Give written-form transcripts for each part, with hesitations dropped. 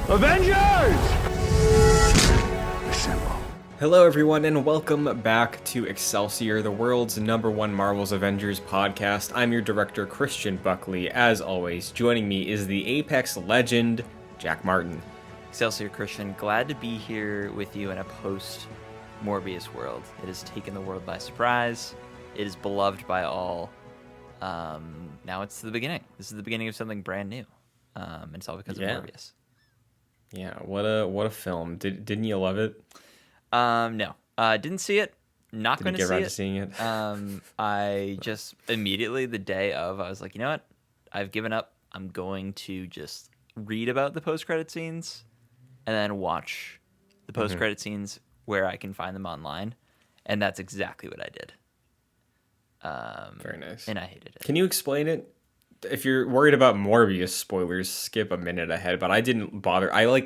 Avengers! Assemble. Hello, everyone, and welcome back to Excelsior, the world's #1 Marvel's Avengers podcast. I'm your director, Christian Buckley. As always, joining me is the Apex legend, Jack Martin. Excelsior Christian, glad to be here with you in a post-Morbius world. It has taken the world by surprise. It is beloved by all. Now it's the beginning. This is the beginning of something brand new. And it's all because of Morbius. Yeah, what a film. Didn't you love it? No. Didn't see it. Not going to see it. Did you get around to seeing it? I just immediately, the day of, I was like, you know what? I've given up. I'm going to just read about the post-credit scenes and then watch the post-credit scenes where I can find them online. And that's exactly what I did. Very nice. And I hated it. Can you explain it? If you're worried about Morbius spoilers, skip a minute ahead, but I didn't bother. I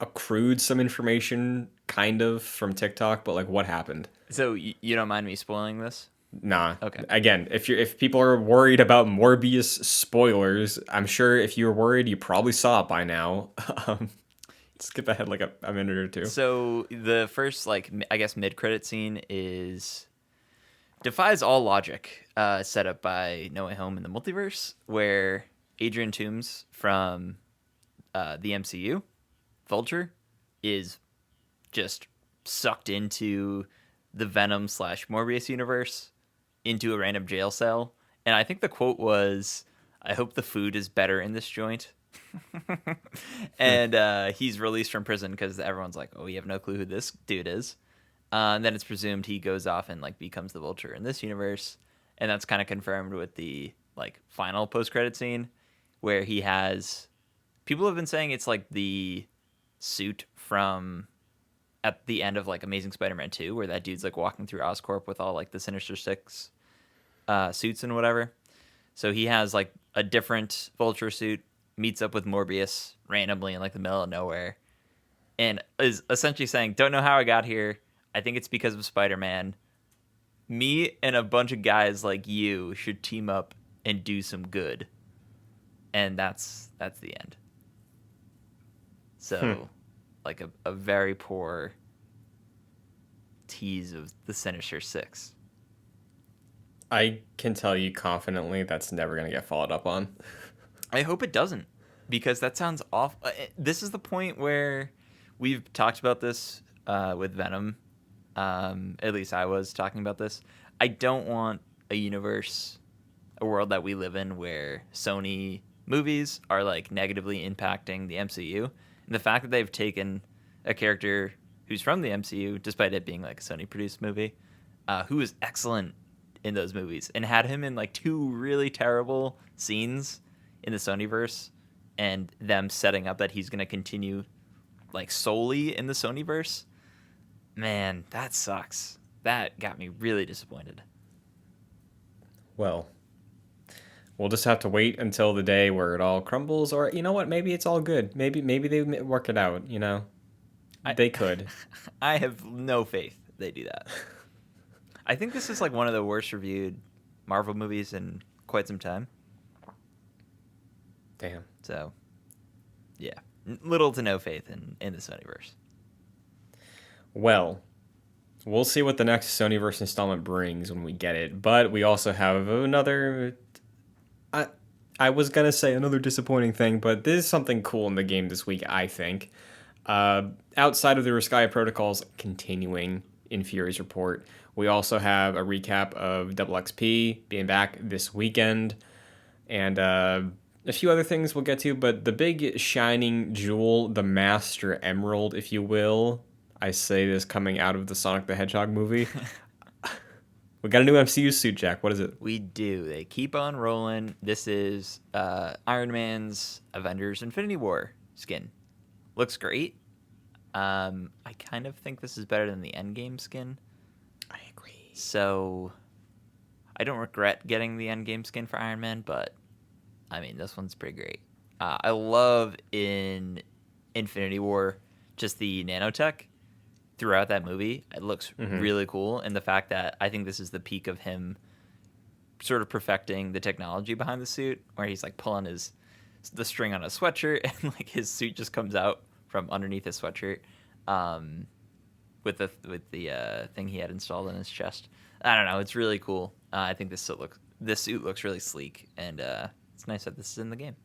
accrued some information kind of from TikTok, but what happened? So you don't mind me spoiling this? Nah. Okay. Again, if people are worried about Morbius spoilers, I'm sure if you were worried, you probably saw it by now. Skip ahead a minute or two. So the first, I guess, mid-credit scene defies all logic, set up by No Way Home in the Multiverse, where Adrian Toomes from the MCU, Vulture, is just sucked into the Venom / Morbius universe, into a random jail cell. And I think the quote was, "I hope the food is better in this joint." And he's released from prison because everyone's like, oh, you have no clue who this dude is. And then it's presumed he goes off and becomes the Vulture in this universe. And that's kind of confirmed with the final post-credit scene where he has... People have been saying it's the suit from at the end of Amazing Spider-Man 2, where that dude's walking through Oscorp with all the Sinister Six suits and whatever. So he has a different Vulture suit, meets up with Morbius randomly in the middle of nowhere, and is essentially saying, don't know how I got here. I think it's because of Spider-Man. Me and a bunch of guys like you should team up and do some good. And that's the end. So, a very poor tease of the Sinister Six. I can tell you confidently that's never going to get followed up on. I hope it doesn't, because that sounds awful. This is the point where we've talked about this with Venom. At least I was talking about this. I don't want a world that we live in where Sony movies are negatively impacting the MCU. And the fact that they've taken a character who's from the MCU, despite it being a Sony produced movie, who is excellent in those movies, and had him in 2 really terrible scenes in the Sonyverse, and them setting up that he's going to continue solely in the Sonyverse. Man, that sucks. That got me really disappointed. Well, we'll just have to wait until the day where it all crumbles, or you know what? Maybe it's all good. Maybe they work it out. They could. I have no faith they do that. I think this is one of the worst reviewed Marvel movies in quite some time. Damn. So, yeah, little to no faith in the Sonyverse. Well, we'll see what the next Sonyverse installment brings when we get it. But we also have another... I was going to say another disappointing thing, but this is something cool in the game this week, I think. Outside of the Riskaya Protocol's continuing in Fury's report, we also have a recap of Double XP being back this weekend. And a few other things we'll get to, but the big shining jewel, the Master Emerald, if you will... I say this coming out of the Sonic the Hedgehog movie. We got a new MCU suit, Jack. What is it? We do. They keep on rolling. This is Iron Man's Avengers Infinity War skin. Looks great. I kind of think this is better than the Endgame skin. I agree. So I don't regret getting the Endgame skin for Iron Man, but this one's pretty great. I love in Infinity War just the nanotech throughout that movie. It looks really cool, and the fact that I think this is the peak of him sort of perfecting the technology behind the suit, where he's pulling his the string on a sweatshirt, and like his suit just comes out from underneath his sweatshirt, um, with the thing he had installed in his chest. I don't know. It's really cool. I think this suit looks really sleek, and it's nice that this is in the game.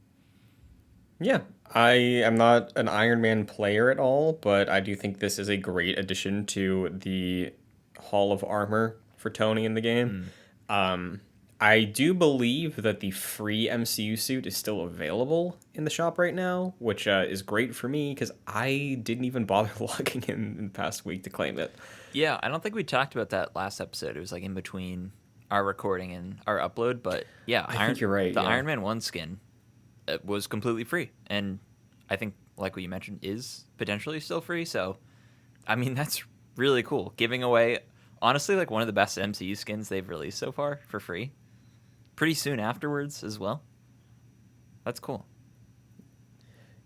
Yeah, I am not an Iron Man player at all, but I do think this is a great addition to the Hall of Armor for Tony in the game. Mm. Um, I do believe that the free MCU suit is still available in the shop right now, which is great for me because I didn't even bother logging in the past week to claim it. Yeah, I don't think we talked about that last episode. It was like in between our recording and our upload, but yeah, I think you're right. the Yeah. Iron Man 1 skin was completely free, and I think like what you mentioned is potentially still free. So, I mean, that's really cool. Giving away honestly like one of the best MCU skins they've released so far for free. Pretty soon afterwards as well. That's cool.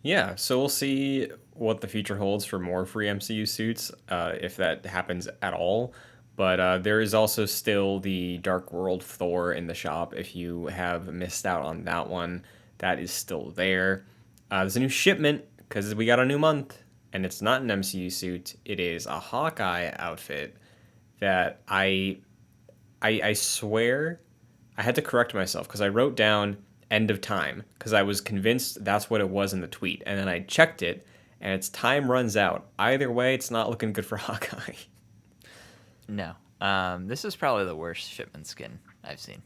Yeah, so we'll see what the future holds for more free MCU suits, if that happens at all. But there is also still the Dark World Thor in the shop. If you have missed out on that one, that is still there. There's a new shipment because we got a new month, and it's not an MCU suit. It is a Hawkeye outfit that I swear I had to correct myself because I wrote down end of time because I was convinced that's what it was in the tweet. And then I checked it and its time runs out. Either way, it's not looking good for Hawkeye. No. This is probably the worst shipment skin I've seen.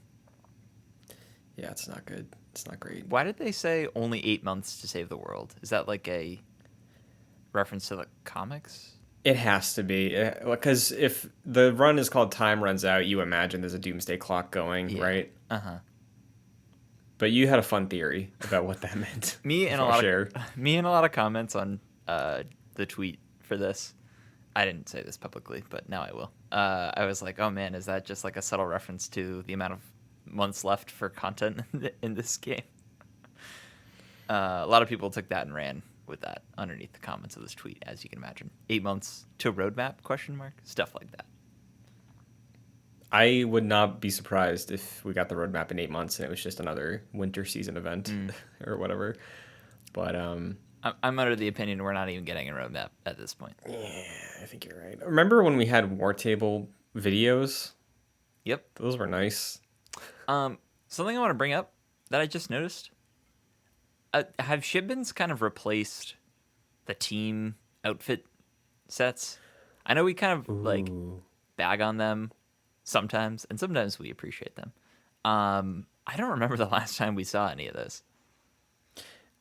Yeah, it's not good. It's not great. Why did they say only 8 months to save the world? Is that like a reference to the comics? It has to be because if the run is called Time Runs Out, you imagine there's a doomsday clock going, Yeah. right? Uh-huh. But you had a fun theory about what that meant. Me and a lot of comments on the tweet for this. I didn't say this publicly, but now I will. I was like, "Oh man, is that just like a subtle reference to the amount of months left for content in this game?" A lot of people took that and ran with that underneath the comments of this tweet, as you can imagine. 8 months to roadmap? Question mark? Stuff like that. I would not be surprised if we got the roadmap in 8 months and it was just another winter season event or whatever. But I'm under the opinion we're not even getting a roadmap at this point. yeah, I think you're right. Remember when we had War Table videos? Yep. Those were nice. Something I want to bring up that I just noticed. Have shipments kind of replaced the team outfit sets? I know we kind of like Ooh. bag on them sometimes, and sometimes we appreciate them. I don't remember the last time we saw any of this.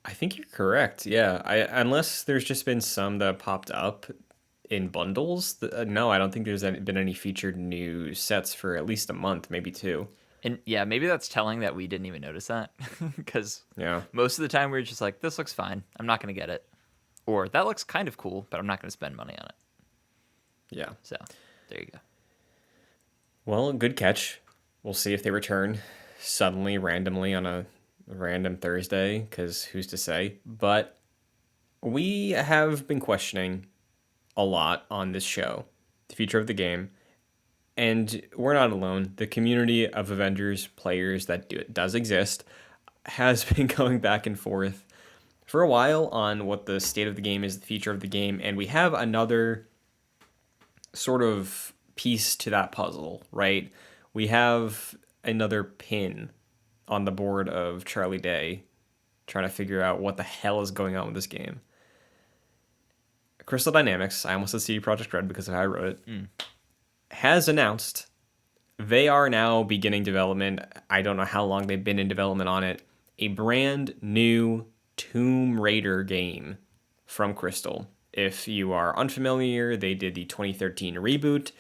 I think you're correct. Yeah, unless there's just been some that popped up in bundles. No, I don't think there's been any featured new sets for at least a month, maybe two. And yeah, maybe that's telling that we didn't even notice that because Yeah. most of the time we were just like, this looks fine. I'm not going to get it. Or that looks kind of cool, but I'm not going to spend money on it. Yeah. So there you go. Well, good catch. We'll see if they return suddenly, randomly on a random Thursday, because who's to say? But we have been questioning a lot on this show the future of the game. And we're not alone. The community of Avengers players that does exist has been going back and forth for a while on what the state of the game is, the future of the game. And we have another sort of piece to that puzzle, right? We have another pin on the board of Charlie Day trying to figure out what the hell is going on with this game. Crystal Dynamics, I almost said CD Projekt Red because of how I wrote it, has announced they are now beginning development. I don't know how long they've been in development on it. A brand new Tomb Raider game from Crystal. If you are unfamiliar, they did the 2013 reboot.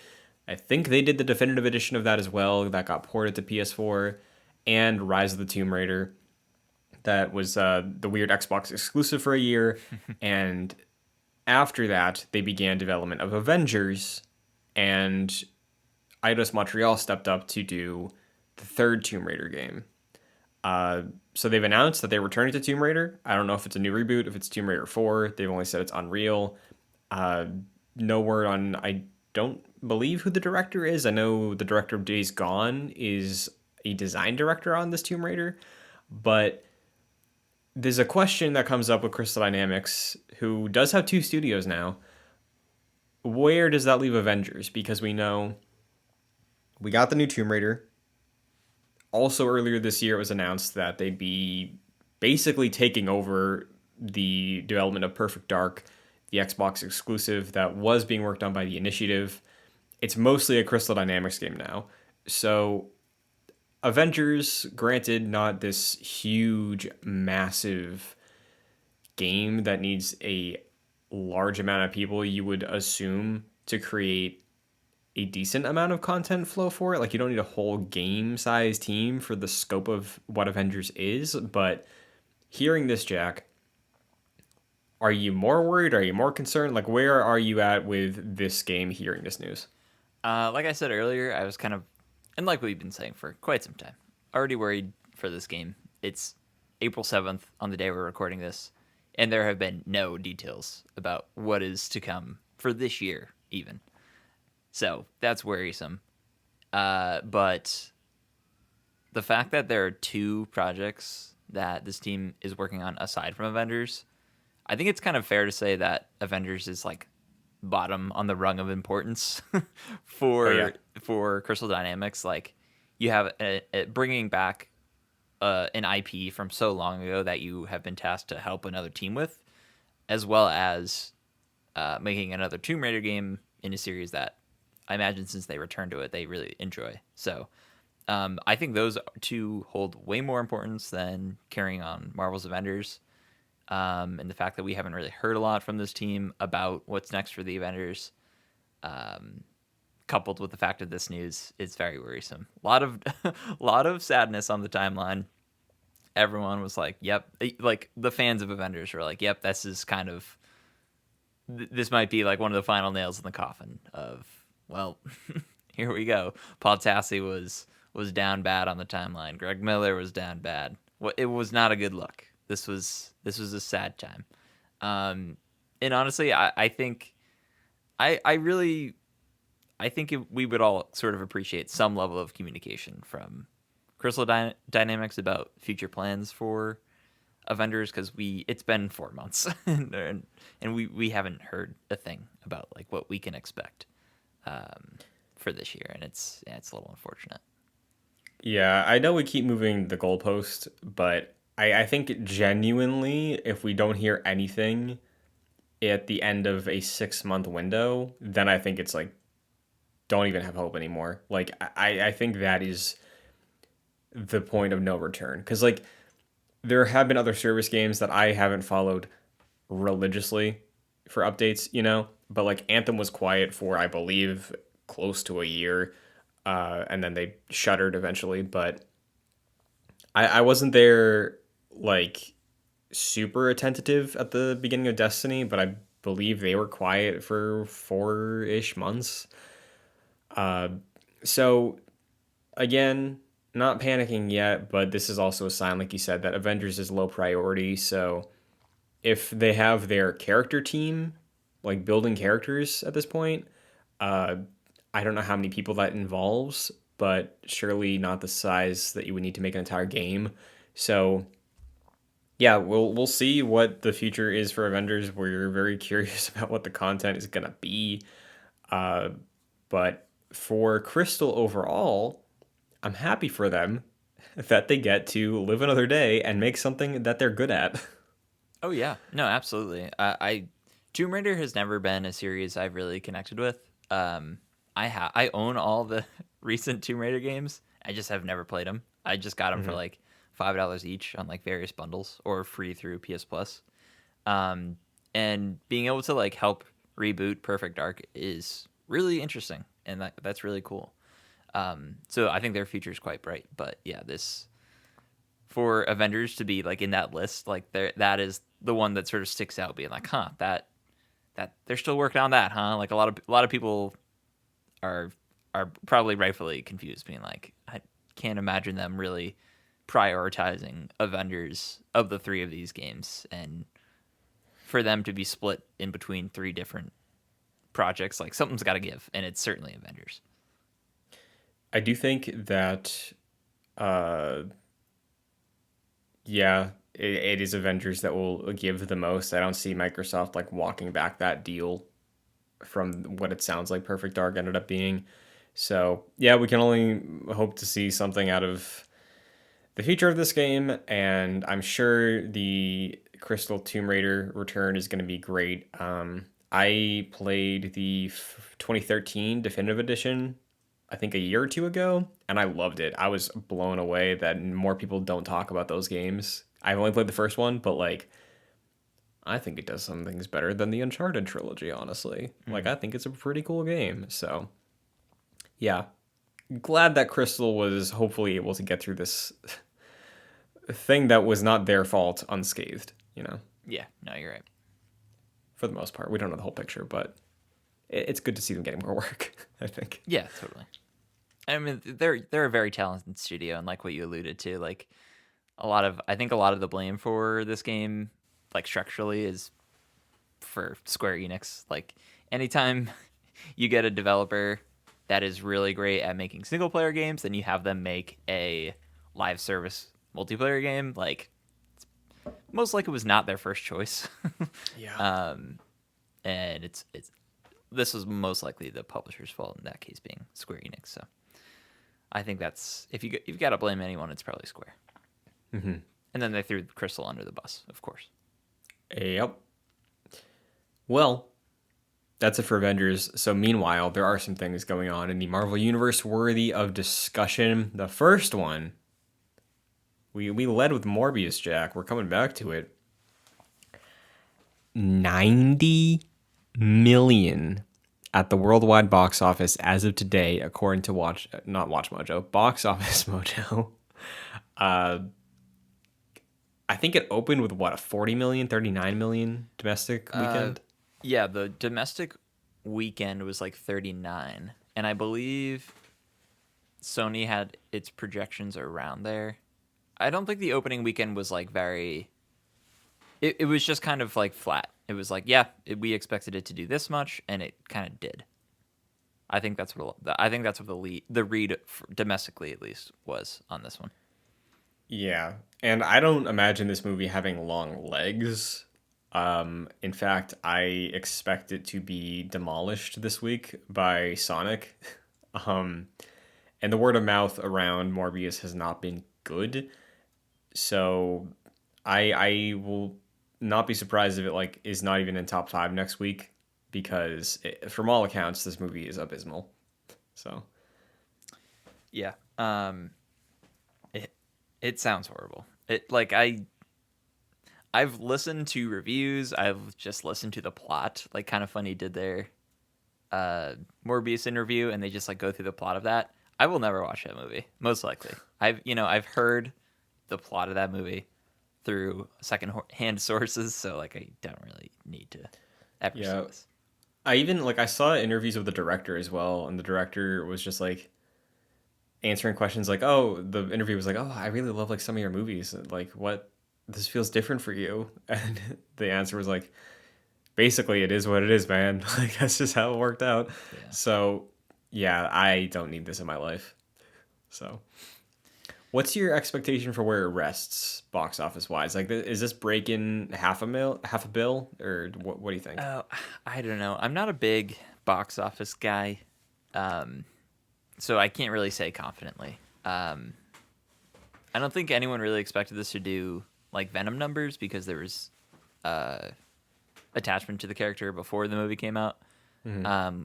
I think they did the definitive edition of that as well. That got ported to PS4, and Rise of the Tomb Raider. That was the weird Xbox exclusive for a year. And after that, they began development of Avengers, and Eidos Montreal stepped up to do the third Tomb Raider game. So they've announced that they're returning to Tomb Raider. I don't know if it's a new reboot, if it's Tomb Raider 4. They've only said it's Unreal. No word on, I don't believe who the director is. I know the director of Days Gone is a design director on this Tomb Raider. But there's a question that comes up with Crystal Dynamics, who does have two studios now. Where does that leave Avengers? Because we know we got the new Tomb Raider. Also, earlier this year, it was announced that they'd be basically taking over the development of Perfect Dark, the Xbox exclusive that was being worked on by the Initiative. It's mostly a Crystal Dynamics game now. So, Avengers, granted, not this huge, massive game that needs a large amount of people, you would assume, to create a decent amount of content flow for it. Like, you don't need a whole game size team for the scope of what Avengers is. But hearing this, Jack, are you more worried? Are you more concerned? Like, where are you at with this game hearing this news? Like I said earlier, I was kind of, and like we've been saying for quite some time, already worried for this game. It's April 7th on the day we're recording this, and there have been no details about what is to come for this year, even. So that's worrisome. But the fact that there are two projects that this team is working on aside from Avengers, I think it's kind of fair to say that Avengers is like bottom on the rung of importance Oh, yeah. for Crystal Dynamics. Like you have bringing back an IP from so long ago that you have been tasked to help another team with, as well as making another Tomb Raider game in a series that I imagine since they returned to it, they really enjoy. So I think those two hold way more importance than carrying on Marvel's Avengers. And the fact that we haven't really heard a lot from this team about what's next for the Avengers, coupled with the fact of this news, is very worrisome. A lot of lot of sadness on the timeline. Everyone was like, "Yep," like the fans of Avengers were like, "Yep, this is kind of this might be like one of the final nails in the coffin of well, here we go." Paul Tassi was down bad on the timeline. Greg Miller was down bad. Well, it was not a good look. This was a sad time. And honestly, I think I really I think we would all sort of appreciate some level of communication from Crystal Dynamics about future plans for Avengers because it's been 4 months and we haven't heard a thing about like what we can expect for this year, and it's a little unfortunate. Yeah, I know we keep moving the goalpost, but I think genuinely, if we don't hear anything at the end of a 6 month window, then I think it's like, don't even have hope anymore. Like, I think that is the point of no return. Because, like, there have been other service games that I haven't followed religiously for updates, But, like, Anthem was quiet for, I believe, close to a year. And then they shuttered eventually. But I wasn't there, like, super attentive at the beginning of Destiny, but I believe they were quiet for 4-ish months. Uh, so again, not panicking yet, but this is also a sign, like you said, that Avengers is low priority. So if they have their character team, like building characters at this point, uh, I don't know how many people that involves, but surely not the size that you would need to make an entire game. So yeah, we'll see what the future is for Avengers. We're very curious about what the content is gonna be. Uh, but for Crystal overall, I'm happy for them that they get to live another day and make something that they're good at. Oh yeah, no, absolutely. I Tomb Raider has never been a series I've really connected with. I own all the recent Tomb Raider games. I just have never played them. I just got them for Mhm. like $5 each on like various bundles or free through PS Plus. Um, and being able to like help reboot Perfect Dark is really interesting, and that's really cool. So I think their future is quite bright. But yeah, this for Avengers to be like in that list, like that is the one that sort of sticks out, being like, huh, that they're still working on that, huh? Like a lot of people are are probably rightfully confused, being like, I can't imagine them really prioritizing Avengers of the three of these games, and for them to be split in between three different projects, like something's got to give, and it's certainly Avengers. I do think that, uh, yeah, it is Avengers that will give the most. I don't see Microsoft like walking back that deal from what it sounds like Perfect Dark ended up being. So yeah, we can only hope to see something out of the future of this game, and I'm sure the Crystal Tomb Raider return is going to be great. I played the 2013 Definitive Edition, I think a year or two ago, and I loved it. I was blown away that more people don't talk about those games. I've only played the first one, but like I think it does some things better than the Uncharted trilogy, honestly. Like I think it's a pretty cool game. So, yeah, glad that Crystal was hopefully able to get through this thing that was not their fault unscathed, Yeah, no, you're right. for the most part. We don't know the whole picture, but it's good to see them getting more work, I think. Yeah, totally. I mean, they're a very talented studio, and like what you alluded to, like I think a lot of the blame for this game, like structurally, is for Square Enix. Like anytime you get a developer that is really great at making single player games, then you have them make a live service multiplayer game. Like most like it was not their first choice. Yeah. And it's this was most likely the publisher's fault in that case being Square Enix. So I think that's if you've got to blame anyone, it's probably Square. Mm-hmm. And then they threw Crystal under the bus, of course. Yep. Well, that's it for Avengers. So, meanwhile, there are some things going on in the Marvel Universe worthy of discussion. The first one, we led with Morbius, Jack. We're coming back to it. 90 million at the worldwide box office as of today, according to not Watch Mojo, Box Office Mojo. I think it opened with what, a 40 million, 39 million domestic weekend? Yeah, the domestic weekend was like 39, and I believe Sony had its projections around there. I don't think the opening weekend was like very. It was just kind of like flat. It was like, yeah, we expected it to do this much, and it kind of did. I think that's what the read domestically at least was on this one. Yeah. And I don't imagine this movie having long legs. In fact, I expect it to be demolished this week by Sonic. Um, and the word of mouth around Morbius has not been good. So I will not be surprised if it like is not even in top 5 next week because from all accounts this movie is abysmal. So Yeah. It sounds horrible. I've listened to reviews. I've just listened to the plot. Like Kind of Funny did their Morbius interview, and they just like go through the plot of that. I will never watch that movie, most likely. I've heard the plot of that movie through second-hand sources, so like I don't really need to ever see yeah, this. I saw interviews with the director as well, and the director was just like answering questions like, "Oh, the interview was like, oh, I really love like some of your movies. Like, what this feels different for you?" And the answer was like, "Basically, it is what it is, man. Like that's just how it worked out." Yeah. So, yeah, I don't need this in my life. So, what's your expectation for where it rests box office wise? Like, is this breaking half a bill, or what do you think? Oh, I don't know. I'm not a big box office guy, so I can't really say confidently. I don't think anyone really expected this to do like Venom numbers because there was attachment to the character before the movie came out.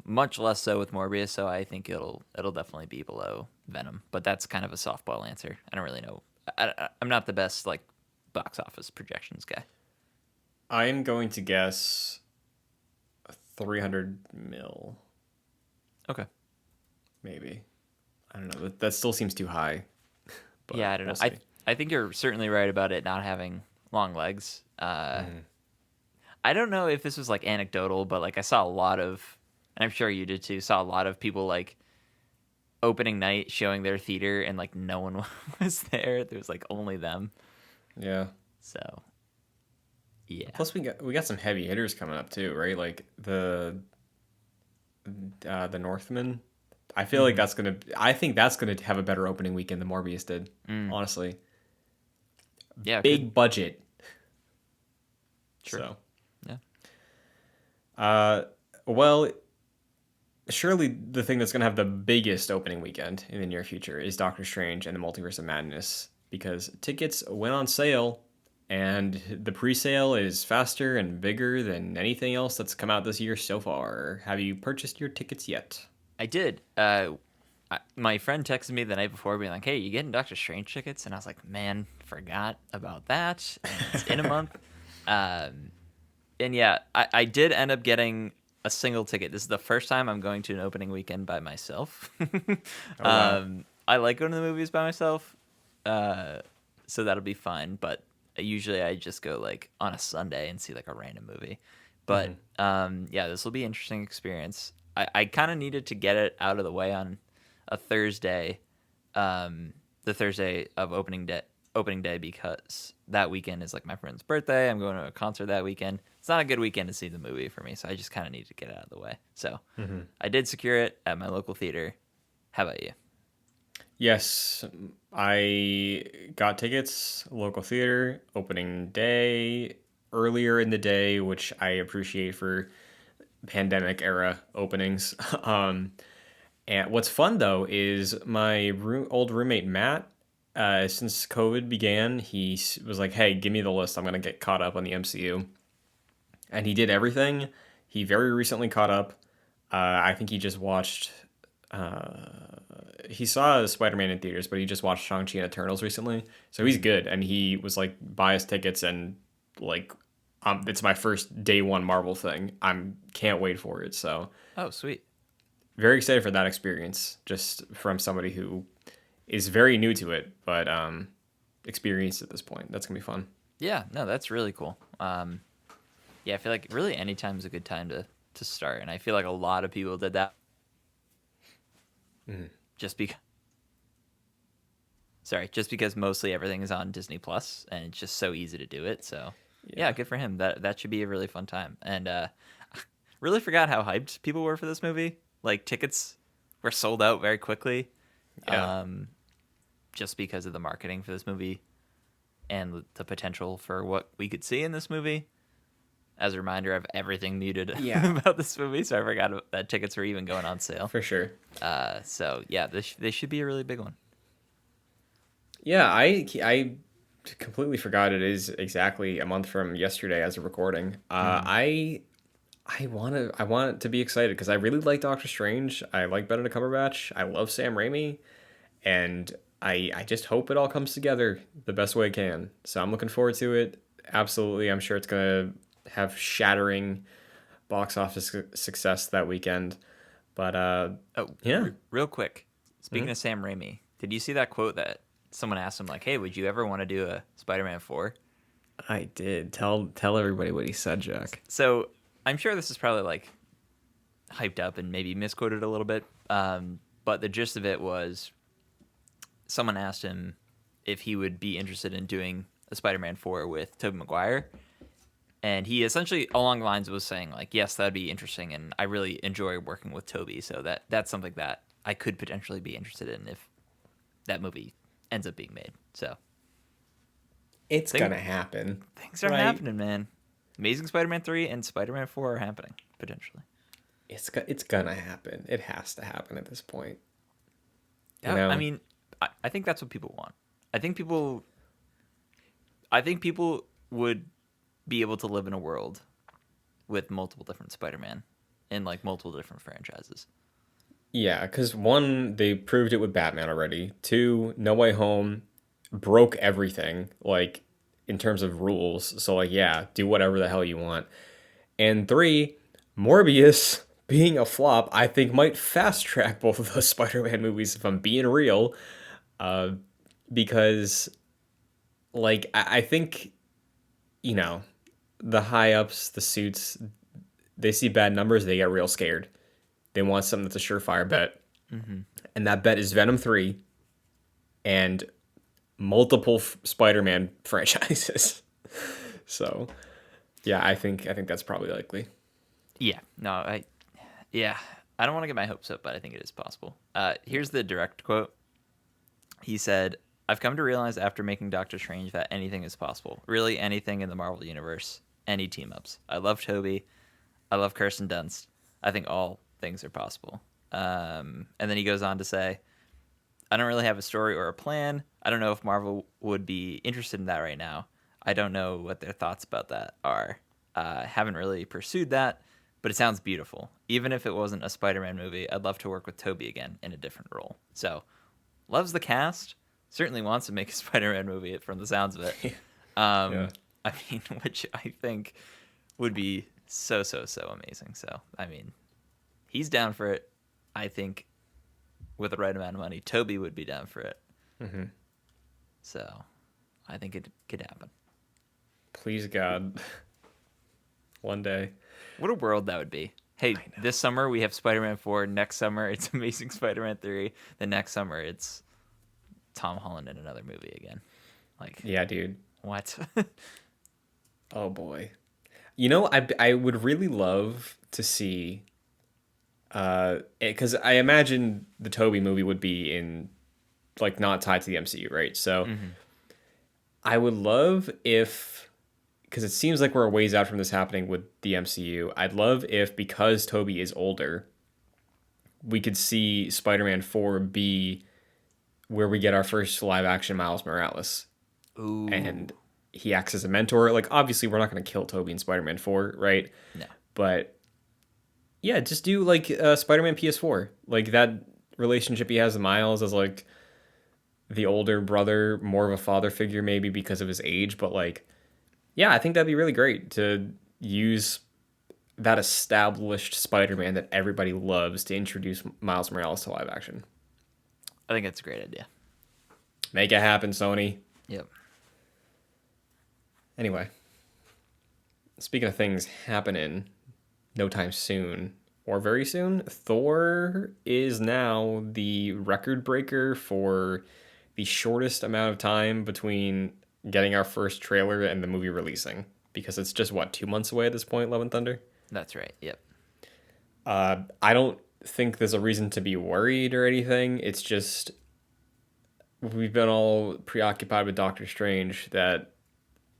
Much less so with Morbius, so I think it'll definitely be below Venom. But that's kind of a softball answer. I don't really know. I'm not the best like box office projections guy. I'm going to guess 300 mil, Okay. maybe. I don't know. That still seems too high. But Yeah, I don't know. we'll see. I think you're certainly right about it not having long legs. I don't know if this was like anecdotal, but like I saw a lot of, and I'm sure you did too, saw a lot of people like opening night showing their theater and like no one was there. There was like only them. Yeah. So yeah. Plus, we got some heavy hitters coming up too, right? Like the Northman. I feel like I think that's gonna have a better opening weekend than Morbius did. Honestly, Yeah, good. big budget. Sure. So, Yeah. well, surely the thing that's going to have the biggest opening weekend in the near future is Doctor Strange and the Multiverse of Madness, because tickets went on sale and the pre-sale is faster and bigger than anything else that's come out this year so far. Have you purchased your tickets yet? I did. My friend texted me the night before, being like, "Hey, you getting Doctor Strange tickets?" And I was like, "Man, forgot about that." And it's in a month. Um, and yeah, I did end up getting a single ticket. This is the first time I'm going to an opening weekend by myself. Oh wow. I like going to the movies by myself, so that'll be fine. But usually I just go like on a Sunday and see like a random movie. But yeah, this will be an interesting experience. I kind of needed to get it out of the way on a Thursday, the Thursday of opening day, because that weekend is like my friend's birthday. I'm going to a concert that weekend. It's not a good weekend to see the movie for me, so I just kind of need to get it out of the way. So I did secure it at my local theater. How about you? Yes, I got tickets, local theater, opening day, earlier in the day, which I appreciate for pandemic era openings. And what's fun though is my old roommate Matt. Since COVID began, was like, "Hey, give me the list. I'm gonna get caught up on the MCU," and he did everything. He very recently caught up. I think he just watched. He saw Spider-Man in theaters, but he just watched Shang-Chi and Eternals recently, so he's good. And he was like, "Buy us tickets," and like, it's my first day one Marvel thing. Can't wait for it. So Oh, sweet. very excited for that experience, just from somebody who is very new to it, but experienced at this point. That's gonna be fun. Yeah, no, that's really cool. Yeah, I feel like really any time is a good time to start, and I feel like a lot of people did that just because. Sorry, just because mostly everything is on Disney Plus, and it's just so easy to do it. So, yeah, good for him. That should be a really fun time. And really forgot how hyped people were for this movie. Like tickets were sold out very quickly, Yeah, just because of the marketing for this movie and the potential for what we could see in this movie. As a reminder, I have everything muted yeah, about this movie, so I forgot that tickets were even going on sale. for sure. So yeah, this should be a really big one. Yeah, I completely forgot it is exactly a month from yesterday as a recording. I want it to be excited because I really like Doctor Strange. I like Benedict Cumberbatch. I love Sam Raimi, and I just hope it all comes together the best way it can. So I'm looking forward to it. Absolutely, I'm sure it's gonna have shattering box office success that weekend. But Oh, yeah. real quick. Speaking of Sam Raimi, did you see that quote that someone asked him like, "Hey, would you ever want to do a Spider-Man 4?" I did. Tell everybody what he said, Jack. So I'm sure this is probably like hyped up and maybe misquoted a little bit. But the gist of it was someone asked him if he would be interested in doing a Spider-Man 4 with Tobey Maguire. And he essentially along the lines was saying like, yes, that'd be interesting. And I really enjoy working with Tobey. So that's something that I could potentially be interested in if that movie ends up being made. So It's gonna happen. things are right? happening, man. Amazing Spider-Man 3 and Spider-Man 4 are happening potentially. It's gonna happen. It has to happen at this point. You Yeah, I know? mean, I think that's what people want. I think people would be able to live in a world with multiple different Spider-Man in like multiple different franchises. Yeah, because one, they proved it with Batman already. Two, No Way Home broke everything, like in terms of rules. So like, yeah, do whatever the hell you want. And three, Morbius being a flop, I think might fast track both of those Spider-Man movies if I'm being real. Uh, because like I think, you know, the high ups, the suits, they see bad numbers, they get real scared. They want something that's a surefire bet. And that bet is Venom 3 and multiple Spider-Man franchises. So, yeah, I think that's probably likely. Yeah, no, yeah, I don't want to get my hopes up, but I think it is possible. Here's the direct quote. He said, I've come to realize after making Doctor Strange that anything is possible. Really, anything in the Marvel universe, any team ups. I love Toby. I love Kirsten Dunst. I think all things are possible. And then he goes on to say, I don't really have a story or a plan. I don't know if Marvel would be interested in that right now. I don't know what their thoughts about that are. Haven't really pursued that, but it sounds beautiful. Even if it wasn't a Spider-Man movie, I'd love to work with Tobey again in a different role. So, loves the cast. Certainly wants to make a Spider-Man movie from the sounds of it. Yeah. I mean, which I think would be so, so, so amazing. So, I mean, he's down for it. I think with the right amount of money, Toby would be down for it. Mm-hmm. So, I think it could happen. Please God. One day. What a world that would be. Hey, this summer we have Spider-Man 4. Next summer it's Amazing Spider-Man 3. The next summer it's Tom Holland in another movie again. Like, Yeah, dude. what? Oh boy. You know, I would really love to see, because I imagine the Toby movie would be in, like, not tied to the MCU, right? So I would love if, because it seems like we're a ways out from this happening with the MCU. I'd love if, because Toby is older, we could see Spider-Man 4 be where we get our first live action Miles Morales. Ooh. And he acts as a mentor. Like, obviously, we're not going to kill Toby in Spider-Man 4, right? No. But yeah, just do like Spider-Man PS4. Like, that relationship he has with Miles as like the older brother, more of a father figure maybe because of his age. But like, yeah, I think that'd be really great to use that established Spider-Man that everybody loves to introduce Miles Morales to live action. I think it's a great idea. Make it happen, Sony. Yep. Anyway, speaking of things happening no time soon or very soon, Thor is now the record breaker for the shortest amount of time between getting our first trailer and the movie releasing. Because it's just, what, 2 months away at this point, Love and Thunder? That's right. Yep. I don't think there's a reason to be worried or anything. It's just we've been all preoccupied with Doctor Strange that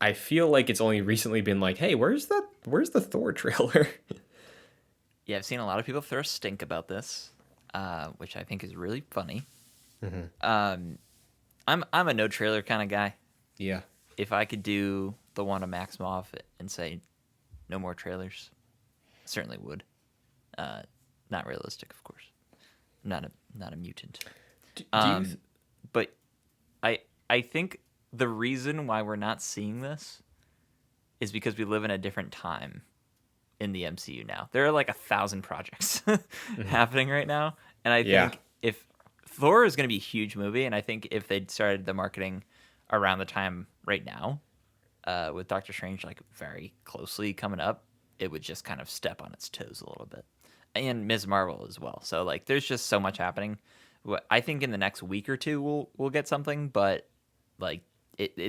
I feel like it's only recently been like, hey, where's the Thor trailer? Yeah, I've seen a lot of people throw stink about this, which I think is really funny. I'm a no trailer kind of guy. Yeah. If I could do the one to Maximoff and say no more trailers, I certainly would. Not realistic, of course. I'm not a mutant. But I think the reason why we're not seeing this is because we live in a different time in the MCU now. There are like 1,000 projects happening right now, and I think if Thor is going to be a huge movie, and I think if they'd started the marketing around the time right now, with Doctor Strange like very closely coming up, it would just kind of step on its toes a little bit, and Ms. Marvel as well. So like, there's just so much happening. I think in the next week or two we'll get something, but like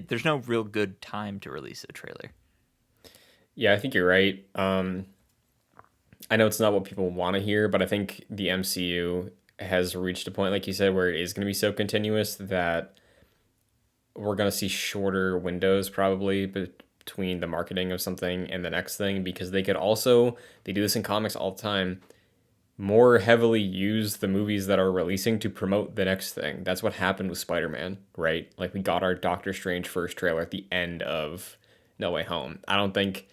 there's no real good time to release a trailer. Yeah, I think you're right. I know it's not what people want to hear, but I think the MCU has reached a point, like you said, where it is going to be so continuous that we're going to see shorter windows probably between the marketing of something and the next thing, because they do this in comics all the time, more heavily use the movies that are releasing to promote the next thing. That's what happened with Spider-Man, right? Like, we got our Doctor Strange first trailer at the end of No Way Home. I don't think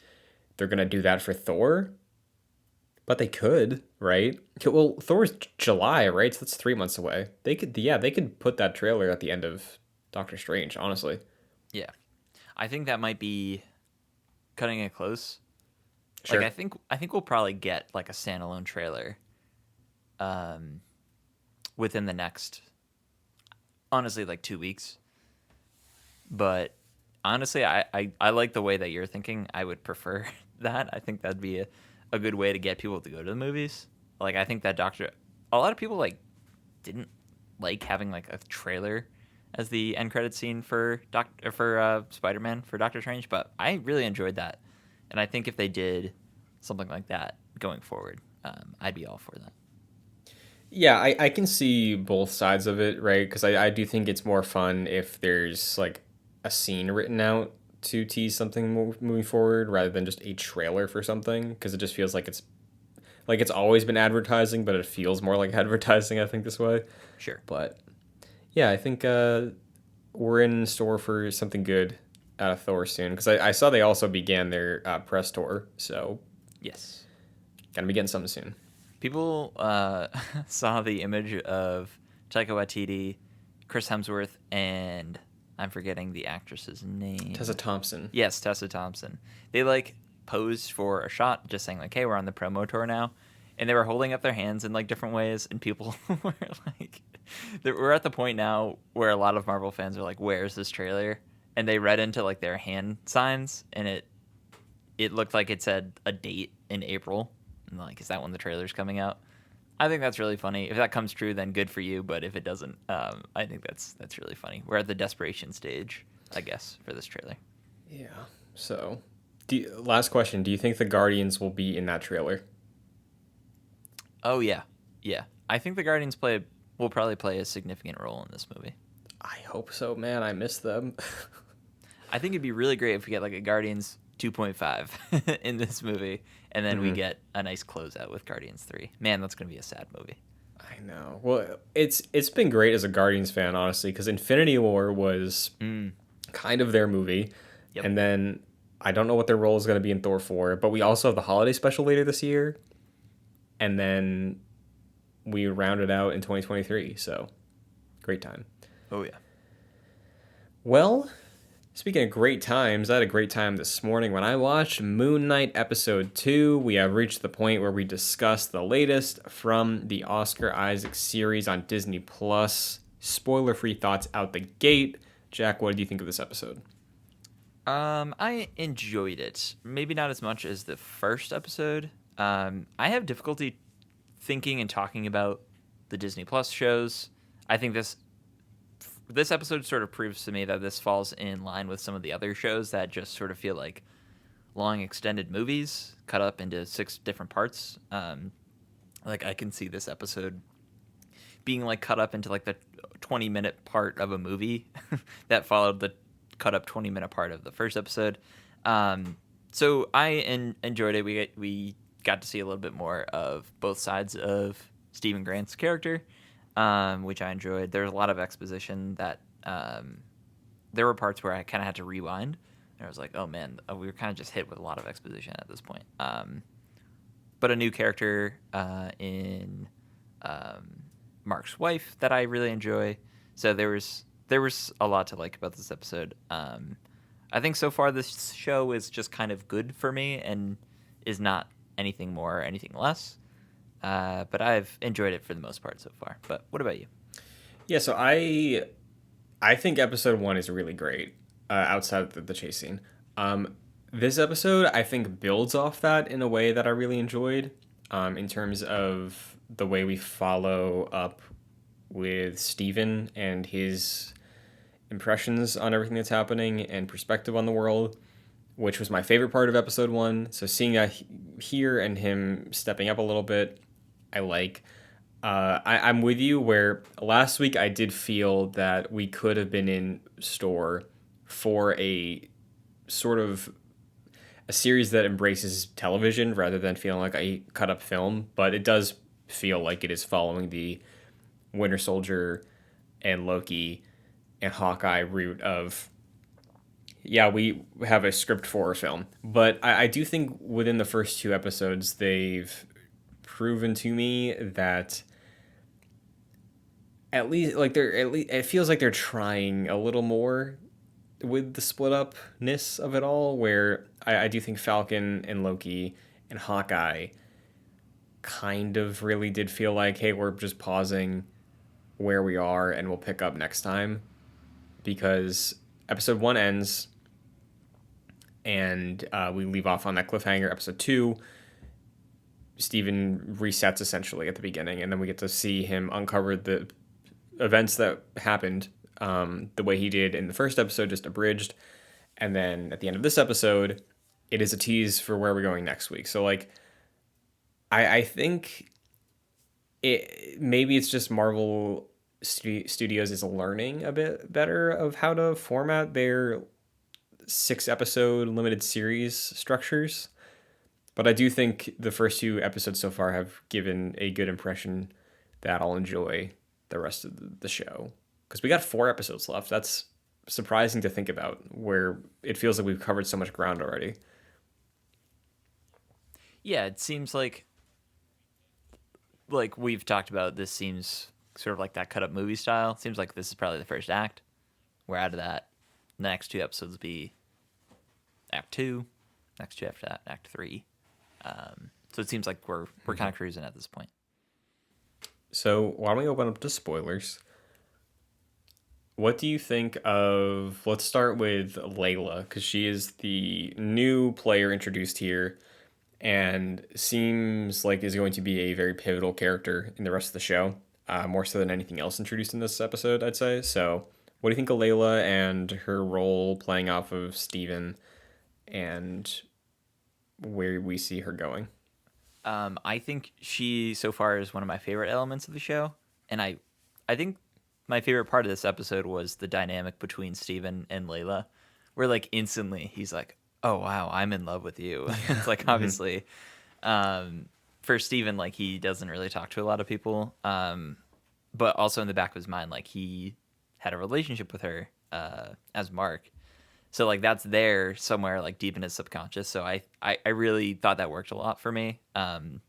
they're going to do that for Thor, but they could, right? Well, Thor's July, right? So that's 3 months away. They could put that trailer at the end of Doctor Strange, honestly. Yeah, I think that might be cutting it close. Sure. Like, I think we'll probably get like a standalone trailer within the next, honestly, like 2 weeks. But honestly, I like the way that you're thinking. I would prefer that. I think that'd be a good way to get people to go to the movies. Like, I think that a lot of people like didn't like having like a trailer as the end credit scene for Spider-Man for Doctor Strange, but I really enjoyed that. And I think if they did something like that going forward, I'd be all for that. Yeah, I can see both sides of it, right? Because I do think it's more fun if there's like a scene written out to tease something moving forward rather than just a trailer for something. Because it just feels like it's always been advertising, but it feels more like advertising. I think this way. Sure. But yeah, I think we're in store for something good out of Thor soon. Because I saw they also began their press tour, so Yes. gonna be getting something soon. People saw the image of Taika Waititi, Chris Hemsworth, and I'm forgetting the actress's Tessa name. Thompson. Yes, Tessa Thompson. They like posed for a shot, just saying like, "Hey, we're on the promo tour now," and they were holding up their hands in like different ways, and people were like, we're at the point now where a lot of Marvel fans are like, "Where's this trailer?" And they read into like their hand signs, and it looked like it said a date in April. And like, is that when the trailer's coming out? I think that's really funny. If that comes true, then good for you. But if it doesn't, I think that's really funny. We're at the desperation stage, I guess, for this trailer. Yeah. So, last question: do you think the Guardians will be in that trailer? Oh yeah, yeah. I think the Guardians play will probably play a significant role in this movie. I hope so, man. I miss them. I think it'd be really great if we get like a Guardians 2.5 in this movie, and then we hmm get a nice closeout with Guardians 3. Man, that's gonna be a sad movie. I know. Well, it's been great as a Guardians fan, honestly, because Infinity War was Mm, kind of their movie, yep. and then I don't know what their role is going to be in Thor 4, but we also have the holiday special later this year, and then we round it out in 2023. So great time. Oh yeah. Well, speaking of great times, I had a great time this morning when I watched Moon Knight episode 2. We have reached the point where we discuss the latest from the Oscar Isaac series on Disney Plus. Spoiler-free thoughts out the gate. Jack, what did you think of this episode? I enjoyed it. Maybe not as much as the first episode. I have difficulty thinking and talking about the Disney Plus shows. I think this episode sort of proves to me that this falls in line with some of the other shows that just sort of feel like long extended movies cut up into 6 different parts. Like I can see this episode being like cut up into like the 20-minute part of a movie that followed the cut up 20-minute part of the first episode. So I enjoyed it. We got to see a little bit more of both sides of Stephen Grant's character, which I enjoyed. There's a lot of exposition that there were parts where I kind of had to rewind. And I was like, oh man, we were kind of just hit with a lot of exposition at this point. But a new character in Mark's wife that I really enjoy. So there was a lot to like about this episode. I think so far this show is just kind of good for me and is not anything more or anything less. But I've enjoyed it for the most part so far. But what about you? Yeah, so I think episode 1 is really great outside of the chase scene. This episode, I think, builds off that in a way that I really enjoyed in terms of the way we follow up with Steven and his impressions on everything that's happening and perspective on the world, which was my favorite part of episode 1. So seeing that here and him stepping up a little bit, I like. I'm with you where last week I did feel that we could have been in store for a sort of a series that embraces television rather than feeling like a cut up film, but it does feel like it is following the Winter Soldier and Loki and Hawkeye route of, yeah, we have a script for a film. But I do think within the first 2 episodes, they've proven to me that at least like they're at least it feels like they're trying a little more with the split upness of it all, where I do think Falcon and Loki and Hawkeye kind of really did feel like, hey, we're just pausing where we are and we'll pick up next time, because episode 1 ends and we leave off on that cliffhanger. Episode 2, Steven resets essentially at the beginning, and then we get to see him uncover the events that happened the way he did in the first episode, just abridged. And then at the end of this episode, it is a tease for where we're going next week. So, like, I think maybe it's just Marvel Studios is learning a bit better of how to format their 6 episode limited series structures. But I do think the first 2 episodes so far have given a good impression that I'll enjoy the rest of the show. Because we got 4 episodes left. That's surprising to think about, where it feels like we've covered so much ground already. Yeah, it seems like we've talked about. This seems sort of like that cut up movie style. Seems like this is probably the first act. We're out of that. The next 2 episodes will be Act Two. Next two after that, Act Three. So it seems like we're kind of cruising at this point. So why don't we open up to spoilers? What do you think of? Let's start with Layla, because she is the new player introduced here and seems like is going to be a very pivotal character in the rest of the show, more so than anything else introduced in this episode, I'd say. So, what do you think of Layla and her role playing off of Steven and where we see her going? I think she so far is one of my favorite elements of the show, and I think my favorite part of this episode was the dynamic between Steven and Layla, where like instantly he's like, "Oh wow, I'm in love with you." It's like obviously, for Steven, like he doesn't really talk to a lot of people, but also in the back of his mind, like he had a relationship with her as Mark, so like that's there somewhere like deep in his subconscious. So I really thought that worked a lot for me. And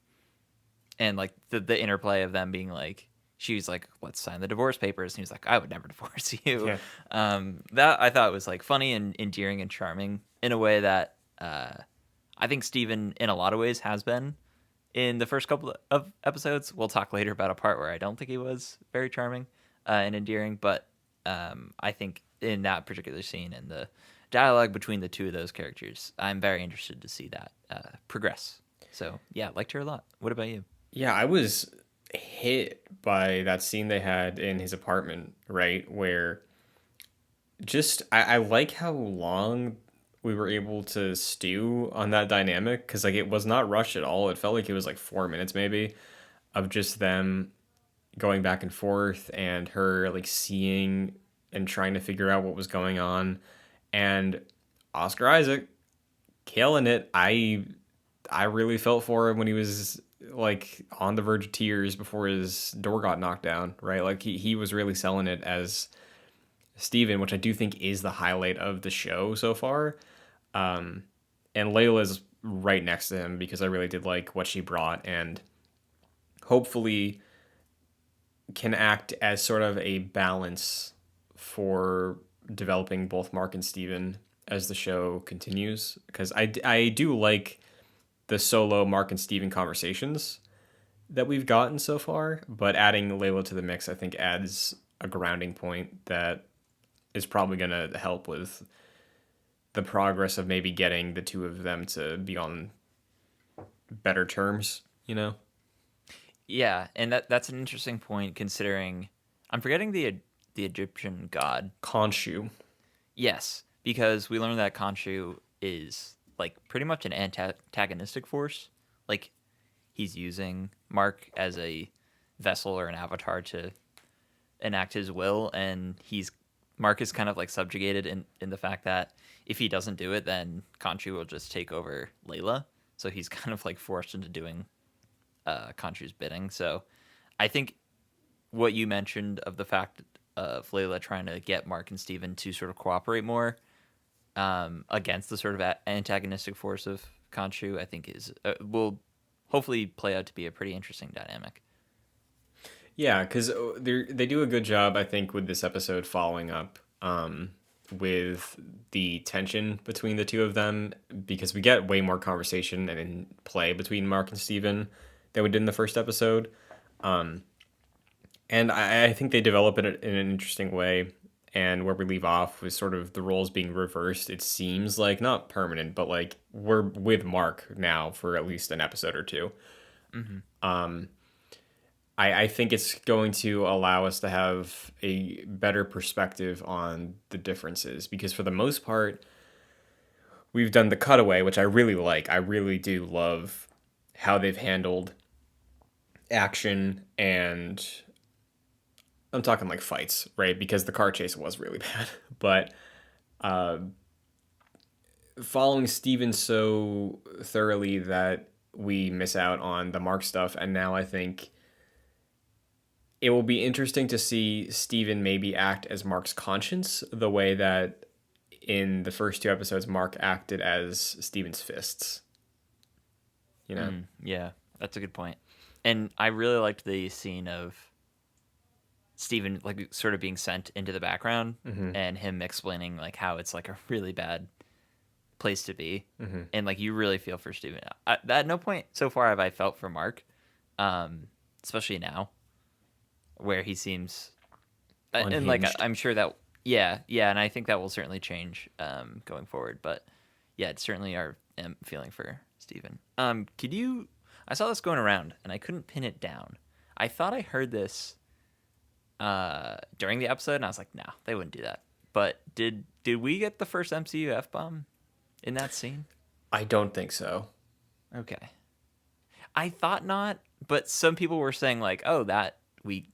like the interplay of them being like, she was like, let's sign the divorce papers, and he was like, I would never divorce you. Yeah. That I thought was like funny and endearing and charming in a way that I think Steven in a lot of ways has been in the first couple of episodes. We'll talk later about a part where I don't think he was very charming and endearing, but I think in that particular scene and the dialogue between the two of those characters, I'm very interested to see that progress. So yeah, liked her a lot. What about you? Yeah, I was hit by that scene they had in his apartment, right? Where just I like how long we were able to stew on that dynamic, because like it was not rushed at all. It felt like it was like 4 minutes maybe of just them going back and forth and her like seeing and trying to figure out what was going on. And Oscar Isaac killing it. I really felt for him when he was like on the verge of tears before his door got knocked down, right? Like he was really selling it as Steven, which I do think is the highlight of the show so far. And Layla's right next to him because I really did like what she brought, and hopefully can act as sort of a balance for developing both Mark and Steven as the show continues. Because I do like the solo Mark and Steven conversations that we've gotten so far, but adding Layla to the mix, I think, adds a grounding point that is probably going to help with the progress of maybe getting the two of them to be on better terms, you know? Yeah, and that's an interesting point considering I'm forgetting the Egyptian god. Khonshu. Yes, because we learned that Khonshu is like pretty much an antagonistic force. Like he's using Mark as a vessel or an avatar to enact his will, and he's Mark is kind of like subjugated in the fact that if he doesn't do it, then Khonshu will just take over Layla. So he's kind of like forced into doing Khonshu's bidding. So I think what you mentioned of the fact of Layla trying to get Mark and Steven to sort of cooperate more against the sort of antagonistic force of Khonshu, I think is will hopefully play out to be a pretty interesting dynamic. Yeah, because they do a good job, I think, with this episode following up with the tension between the two of them, because we get way more conversation and in play between Mark and Steven than we did in the first episode. And I think they develop it in an interesting way. And where we leave off with sort of the roles being reversed, it seems like not permanent, but like we're with Mark now for at least an episode or two. I think it's going to allow us to have a better perspective on the differences, because for the most part, we've done the cutaway, which I really like. I really do love how they've handled action, and I'm talking like fights, right? Because the car chase was really bad. But uh, following Steven so thoroughly that we miss out on the Mark stuff, and now I think it will be interesting to see Steven maybe act as Mark's conscience the way that in the first two episodes Mark acted as Steven's fists, you know? Yeah, that's a good point. And I really liked the scene of Steven like sort of being sent into the background and him explaining like how it's like a really bad place to be. And like you really feel for Steven. At no point so far have I felt for Mark, especially now where he seems and like Unhinged. I'm sure that yeah, and I think that will certainly change going forward. But yeah, it certainly are am feeling for Steven. Could you? I saw this going around and I couldn't pin it down. I thought I heard this during the episode, and I was like, no, they wouldn't do that. But did we get the first MCU F bomb in that scene? I don't think so. Okay, I thought not, but some people were saying like, oh, that we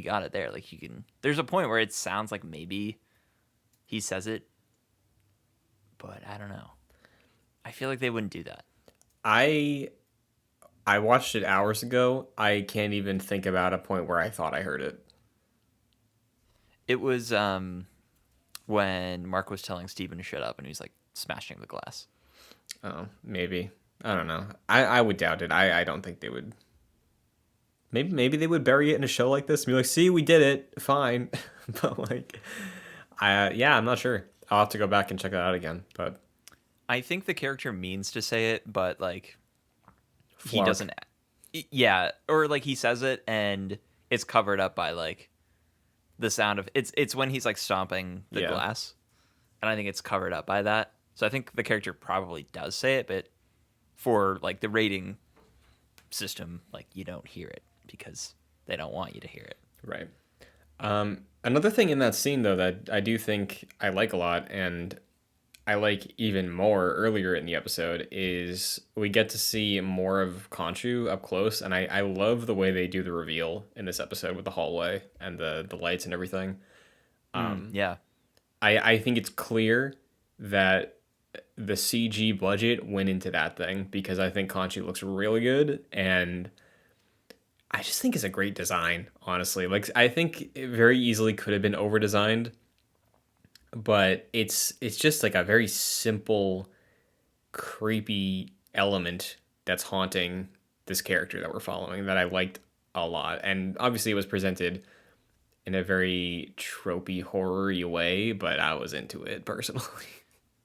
got it there. Like you can. There's a point where it sounds like maybe he says it, but I don't know. I feel like they wouldn't do that. I I watched it hours ago. I can't even think about a point where I thought I heard it. It was when Mark was telling Steven to shut up, and he was like smashing the glass. Oh, maybe. I don't know. I would doubt it. I don't think they would. Maybe they would bury it in a show like this and be like, "See, we did it. Fine." But like, yeah, I'm not sure. I'll have to go back and check that out again. But I think the character means to say it, but like he Flark. doesn't. Yeah, or like he says it and it's covered up by like the sound of it's when he's like stomping the Yeah. glass, and I think it's covered up by that. So I think the character probably does say it, but for like the rating system, like you don't hear it because they don't want you to hear it. Right. Another thing in that scene, though, that I do think I like a lot, and I like even more earlier in the episode, is we get to see more of Khonshu up close, and I love the way they do the reveal in this episode with the hallway and the lights and everything. Yeah, I think it's clear that the CG budget went into that thing because I think Khonshu looks really good, and I just think it's a great design, honestly. Like I think it very easily could have been over designed, but it's just like a very simple, creepy element that's haunting this character that we're following that I liked a lot. And obviously it was presented in a very tropey horror-y way, but I was into it personally.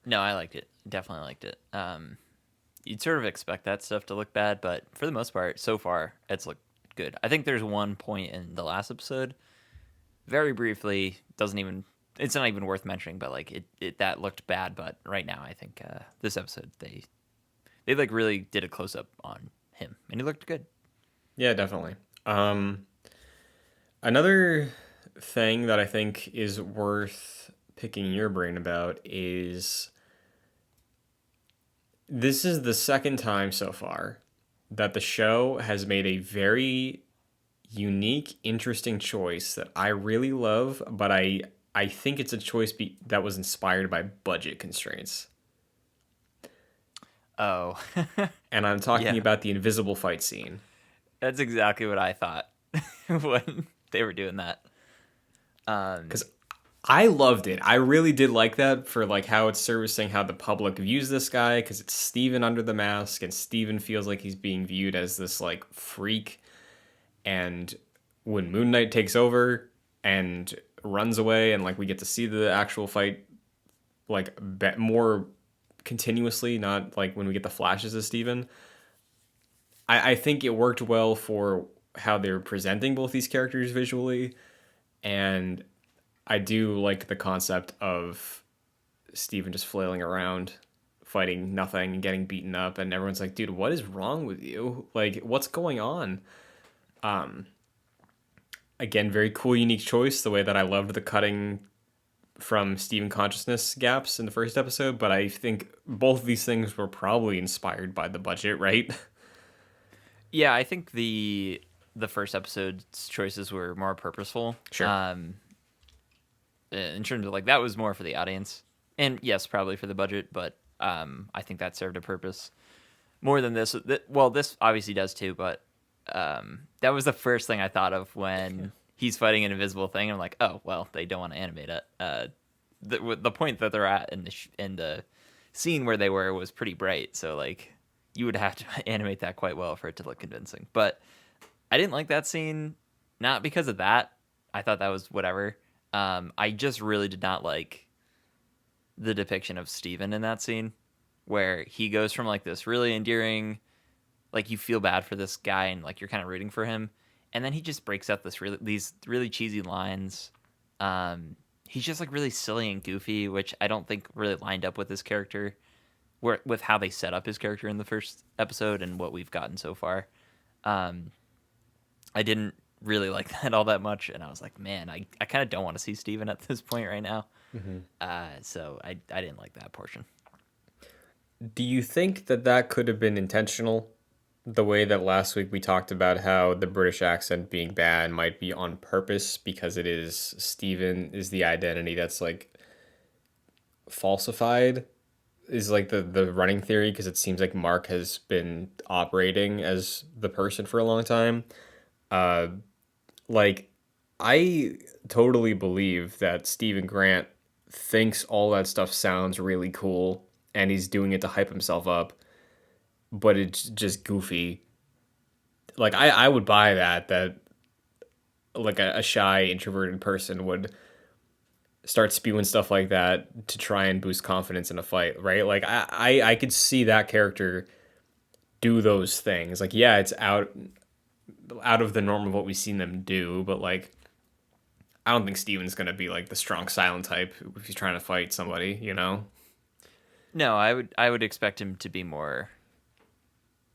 no, I liked it. Definitely liked it. You'd sort of expect that stuff to look bad, but for the most part, so far, it's looked good. I think there's one point in the last episode, very briefly, doesn't even it's not even worth mentioning, but like it that looked bad. But right now, I think this episode they like really did a close up on him, and he looked good. Yeah, definitely. Another thing that I think is worth picking your brain about is this is the second time so far that the show has made a very unique, interesting choice that I really love, but I think it's a choice that was inspired by budget constraints. Oh, And I'm talking yeah, about the invisible fight scene. that's exactly what I thought when they were doing that. Because I loved it. I really did like that for like how it's servicing how the public views this guy because it's Steven under the mask and Steven feels like he's being viewed as this like freak. And when Moon Knight takes over and runs away and like we get to see the actual fight like more continuously, not like when we get the flashes of Steven. I think it worked well for how they're presenting both these characters visually, and I do like the concept of Steven just flailing around, fighting nothing and getting beaten up, and everyone's like, dude, what is wrong with you? Like, what's going on? Again, very cool, unique choice, the way that I loved the cutting from Steven consciousness gaps in the first episode, but I think both of these things were probably inspired by the budget, right? Yeah, I think the the first episode's choices were more purposeful. Sure. In terms of like that was more for the audience, and yes, probably for the budget, but I think that served a purpose more than this. Well, this obviously does too, but that was the first thing I thought of when he's fighting an invisible thing. I'm like, oh well, they don't want to animate it. The point that they're at in the scene where they were was pretty bright, so like you would have to animate that quite well for it to look convincing. But I didn't like that scene, not because of that. I thought that was whatever. I just really did not like the depiction of Steven in that scene, where he goes from like this really endearing, like you feel bad for this guy and like you're kind of rooting for him, and then he just breaks out these really cheesy lines. He's just like really silly and goofy, which I don't think really lined up with his character, with how they set up his character in the first episode and what we've gotten so far. I didn't really like that all that much, and I was like, man, I kind of don't want to see Steven at this point right now. So I didn't like that portion. Do you think that could have been intentional? The way that last week we talked about how the British accent being bad might be on purpose because it is Steven is the identity that's like falsified, is like the running theory, because it seems like Mark has been operating as the person for a long time. Uh, like, I totally believe that Stephen Grant thinks all that stuff sounds really cool and he's doing it to hype himself up, but it's just goofy. Like, I would buy that like a shy, introverted person would start spewing stuff like that to try and boost confidence in a fight, right? Like, I could see that character do those things. Like, yeah, it's out of the norm of what we've seen them do, but like I don't think Steven's gonna be like the strong silent type if he's trying to fight somebody, you know? No, I would expect him to be more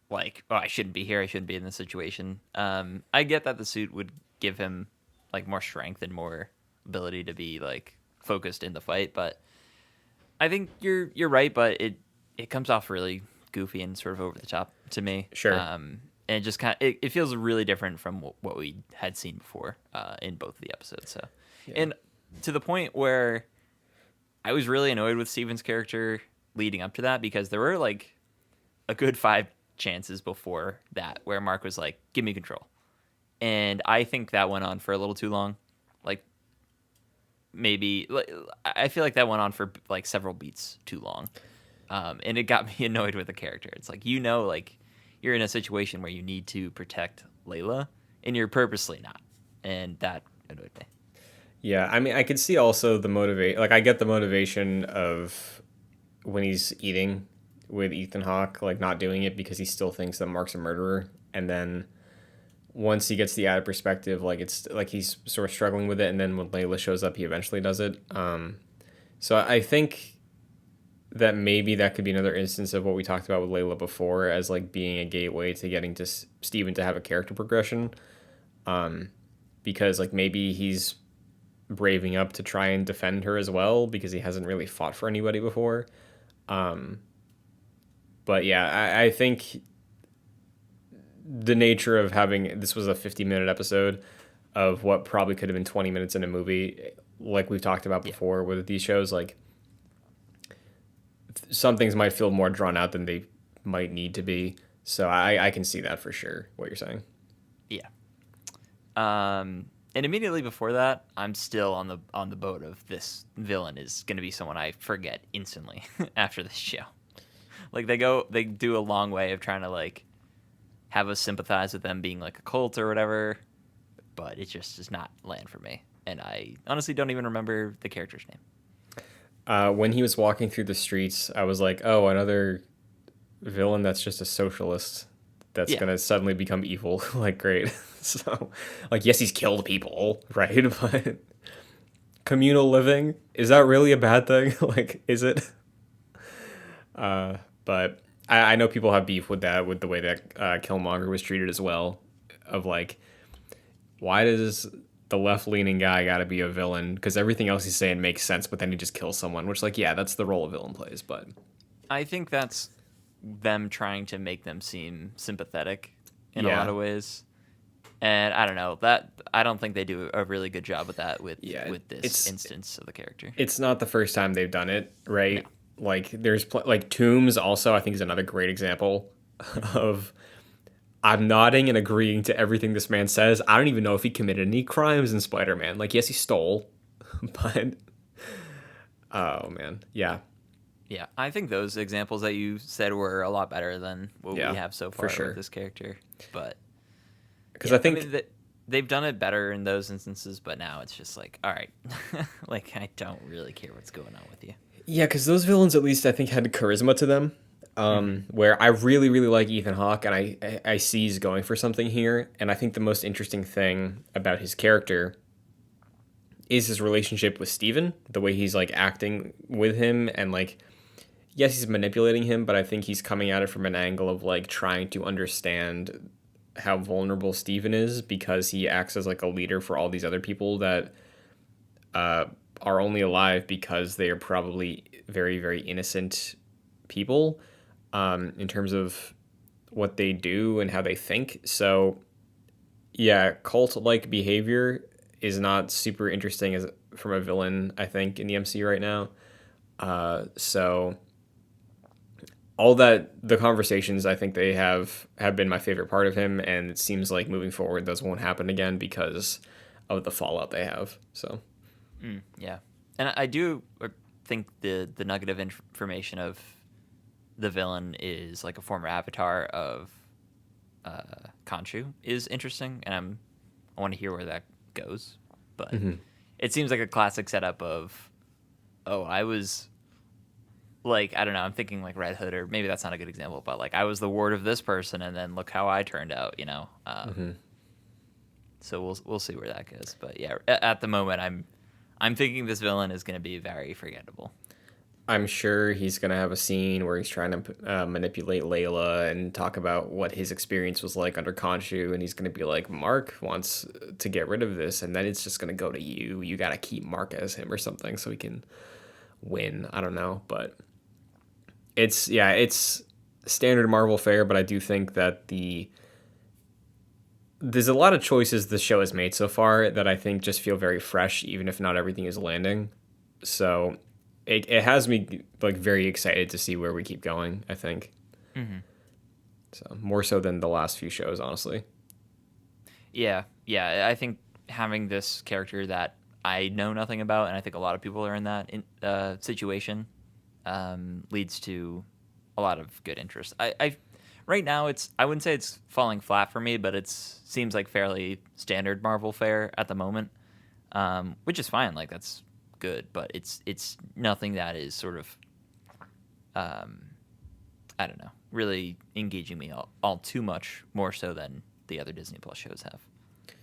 like, oh, I shouldn't be here. I shouldn't be in this situation. I get that the suit would give him like more strength and more ability to be like focused in the fight, but I think you're right. But it comes off really goofy and sort of over the top to me. Sure. And it just kind of it feels really different from what we had seen before in both of the episodes. So, and to the point where I was really annoyed with Steven's character leading up to that, because there were like a good 5 chances before that where Mark was like, "Give me control," and I think that went on for a little too long. Like maybe like, I feel like that went on for like several beats too long, and it got me annoyed with the character. It's like, like you're in a situation where you need to protect Layla, and you're purposely not, and that annoyed me. Yeah, I mean, I could see also the motivate. Like, I get the motivation of when he's eating with Ethan Hawke, like not doing it because he still thinks that Mark's a murderer, and then once he gets the added perspective, like it's like he's sort of struggling with it, and then when Layla shows up, he eventually does it. So I think that maybe that could be another instance of what we talked about with Layla before, as like being a gateway to getting to Steven to have a character progression. Because like maybe he's braving up to try and defend her as well because he hasn't really fought for anybody before. But yeah, I think the nature of having this was a 50-minute episode of what probably could have been 20 minutes in a movie, like we've talked about before with these shows, like some things might feel more drawn out than they might need to be. So I can see that for sure, what you're saying. Yeah. And immediately before that, I'm still on the boat of this villain is going to be someone I forget instantly after this show. Like they do a long way of trying to like have us sympathize with them being like a cult or whatever, but it just does not land for me. And I honestly don't even remember the character's name. When he was walking through the streets, I was like, oh, another villain that's just a socialist that's gonna suddenly become evil. Like, great. So, like, yes, he's killed people, right? But communal living, is that really a bad thing? Like, is it? But I know people have beef with that, with the way that Killmonger was treated as well. Of like, why does the left-leaning guy got to be a villain? Because everything else he's saying makes sense, but then he just kills someone, which, like, yeah, that's the role a villain plays. But I think that's them trying to make them seem sympathetic in a lot of ways. And I don't know that I don't think they do a really good job with that Yeah, with this instance of the character. it's not the first time they've done it, No. right? Like like Tombs also I think is another great example Hmm. of I'm nodding and agreeing to everything this man says. I don't even know if he committed any crimes in Spider-Man. Like yes, he stole, but oh man, yeah, Yeah, I think those examples that you said were a lot better than what we yeah, have so for far with sure. this character. But Because yeah, I I mean think they've done it better in those instances, but now it's just like, all right, like I don't really care what's going on with you. yeah, because those villains at least I think had charisma to them. Hmm. Where I really, really like Ethan Hawke, and I see he's going for something here. And I think the most interesting thing about his character is his relationship with Steven, the way he's like acting with him, and like, yes, he's manipulating him, but I think he's coming at it from an angle of like trying to understand how vulnerable Steven is because he acts as like a leader for all these other people that uh, are only alive because they are probably very, very innocent people in terms of what they do and how they think. So, yeah, cult like behavior is not super interesting as from a villain, I think, in the MCU right now. So all that the conversations I think they have been my favorite part of him, and it seems like moving forward those won't happen again because of the fallout they have. So Yeah, and I do think the nugget of information of the villain is like a former avatar of Khonshu is interesting, and I want to hear where that goes. But it seems like a classic setup of, oh, I was like, I don't know, I'm thinking like Red Hood, or maybe that's not a good example, but like I was the ward of this person, and then look how I turned out, you know. So we'll see where that goes. But yeah, at the moment, I'm thinking this villain is going to be very forgettable. I'm sure he's gonna have a scene where he's trying to manipulate Layla and talk about what his experience was like under Khonshu, and he's gonna be like, "Mark wants to get rid of this," and then it's just gonna go to you. You gotta keep Mark as him or something so he can win. I don't know, but it's standard Marvel fare. But I do think that there's a lot of choices the show has made so far that I think just feel very fresh, even if not everything is landing. So it has me like very excited to see where we keep going, I think. Hmm. So more so than the last few shows, honestly. Yeah. I think having this character that I know nothing about, and I think a lot of people are in that situation, leads to a lot of good interest. I right now I wouldn't say it's falling flat for me, but it seems like fairly standard Marvel fare at the moment, which is fine. Like that's good, but it's nothing that is sort of um, I don't know, really engaging me all too much more so than the other Disney Plus shows have.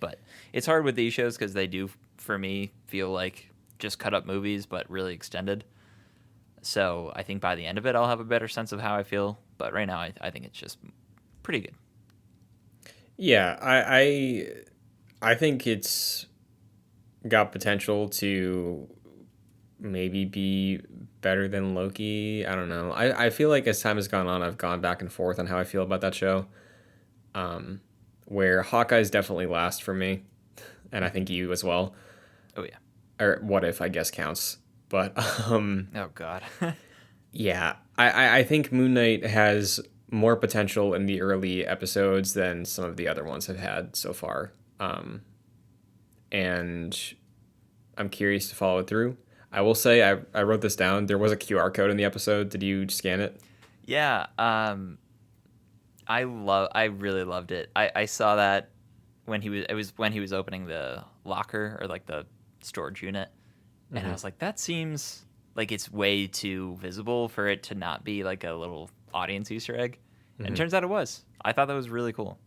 But it's hard with these shows because they do, for me, feel like just cut up movies, but really extended. So I think by the end of it, I'll have a better sense of how I feel. But right now, I think it's just pretty good. Yeah, I think it's got potential to maybe be better than Loki. I don't know. I feel like as time has gone on, I've gone back and forth on how I feel about that show. Where Hawkeye's definitely last for me, and I think you as well. Oh yeah. Or what if I guess counts. But Oh god. yeah, I think Moon Knight has more potential in the early episodes than some of the other ones have had so far. And I'm curious to follow it through. I will say I wrote this down. There was a QR code in the episode. Did you scan it? Yeah. I really loved it. I saw that when he was opening the locker or like the storage unit, and I was like, that seems like it's way too visible for it to not be like a little audience Easter egg. And it turns out it was. I thought that was really cool.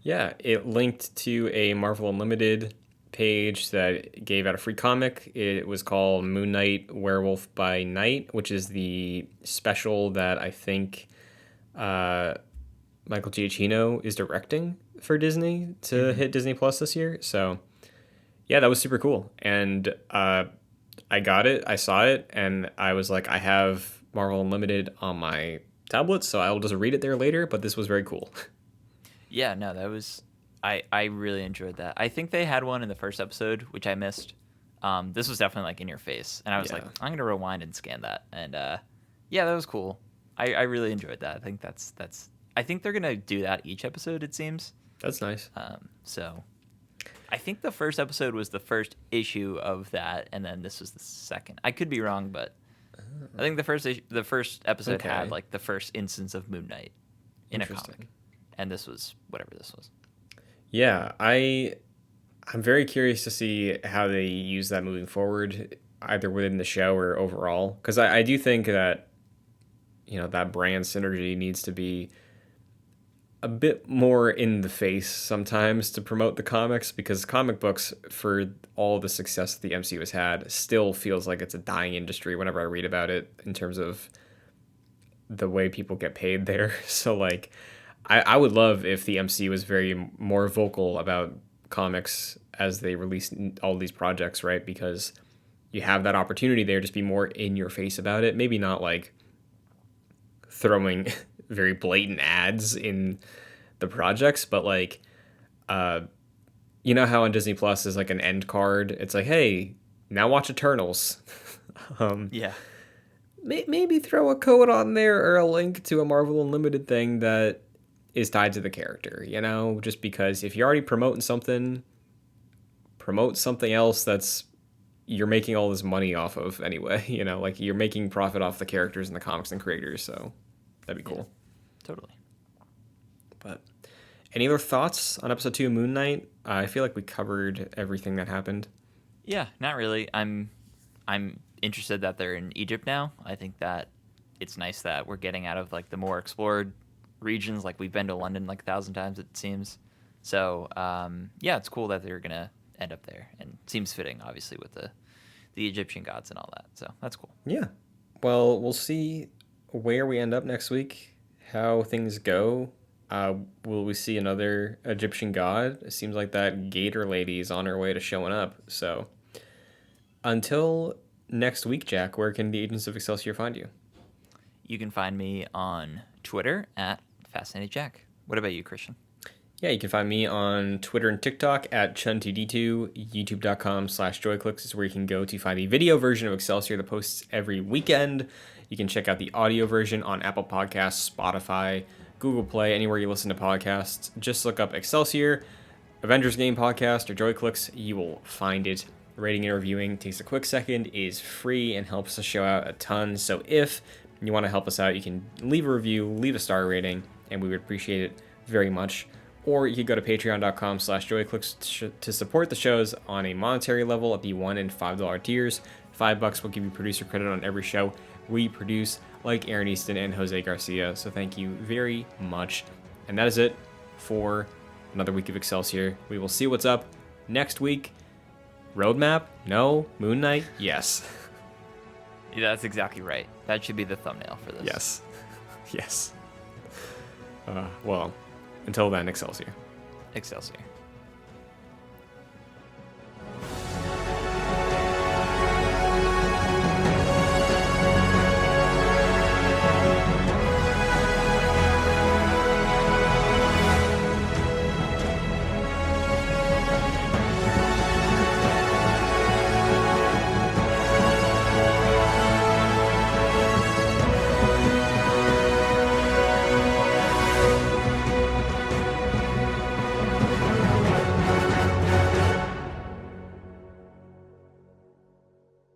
Yeah, it linked to a Marvel Unlimited page that gave out a free comic. It was called Moon Knight Werewolf by Night, which is the special that I think uh, Michael Giacchino is directing for Disney to hit Disney Plus this year. So yeah, that was super cool. And I got it, I saw it, and I was like, I have Marvel Unlimited on my tablet, so I will just read it there later. But this was very cool. Yeah, no, that was. I really enjoyed that. I think they had one in the first episode, which I missed. This was definitely like in your face, and I was like, Yeah. I'm gonna rewind and scan that, and yeah, that was cool. I really enjoyed that. I think that's I think they're gonna do that each episode. It seems. That's nice. So I think the first episode was the first issue of that, and then this was the second. I could be wrong, but I think the first episode Okay. had like the first instance of Moon Knight in a Interesting. comic, and this was whatever this was. Yeah, I'm very curious to see how they use that moving forward, either within the show or overall. Because I do think that, that brand synergy needs to be a bit more in the face sometimes to promote the comics, because comic books, for all the success that the MCU has had, still feels like it's a dying industry whenever I read about it in terms of the way people get paid there. So, like, I would love if the MCU was very more vocal about comics as they release all these projects, right? Because you have that opportunity there, just be more in your face about it. Maybe not like throwing very blatant ads in the projects, but like, how on Disney Plus is like an end card. It's like, hey, now watch Eternals. Yeah. Maybe throw a code on there or a link to a Marvel Unlimited thing that is tied to the character, just because if you're already promoting something, promote something else that's you're making all this money off of anyway, like you're making profit off the characters and the comics and creators, so that'd be cool. Totally. But any other thoughts on episode 2 of Moon Knight? I feel like we covered everything that happened. Yeah, not really. I'm interested that they're in Egypt now. I think that it's nice that we're getting out of like the more explored regions. Like we've been to London like 1,000 times, it seems. So yeah, it's cool that they're gonna end up there, and seems fitting, obviously, with the Egyptian gods and all that. So that's cool. Yeah. Well, we'll see where we end up next week, how things go. Will we see another Egyptian god? It seems like that gator lady is on her way to showing up. So until next week, Jack, where can the Agents of Excelsior find you? You can find me on Twitter at Fascinated Jack. What about you, Christian? Yeah, you can find me on Twitter and TikTok at Chun2D2. YouTube.com/joyclicks is where you can go to find the video version of Excelsior that posts every weekend. You can check out the audio version on Apple Podcasts, Spotify, Google Play, anywhere you listen to podcasts. Just look up Excelsior, Avengers Game Podcast, or Joyclicks. You will find it. Rating and reviewing takes a quick second, is free, and helps the show out a ton. So if you want to help us out, you can leave a review, leave a star rating, and we would appreciate it very much. Or you could go to patreon.com/joyclicks to support the shows on a monetary level at the $1 and $5 tiers. $5 will give you producer credit on every show we produce, like Aaron Easton and Jose Garcia. So thank you very much. And that is it for another week of Excelsior. We will see what's up next week. Roadmap? No. Moon Knight? Yes. Yeah, that's exactly right. That should be the thumbnail for this. Yes. Yes. Well, until then, Excelsior. Excelsior.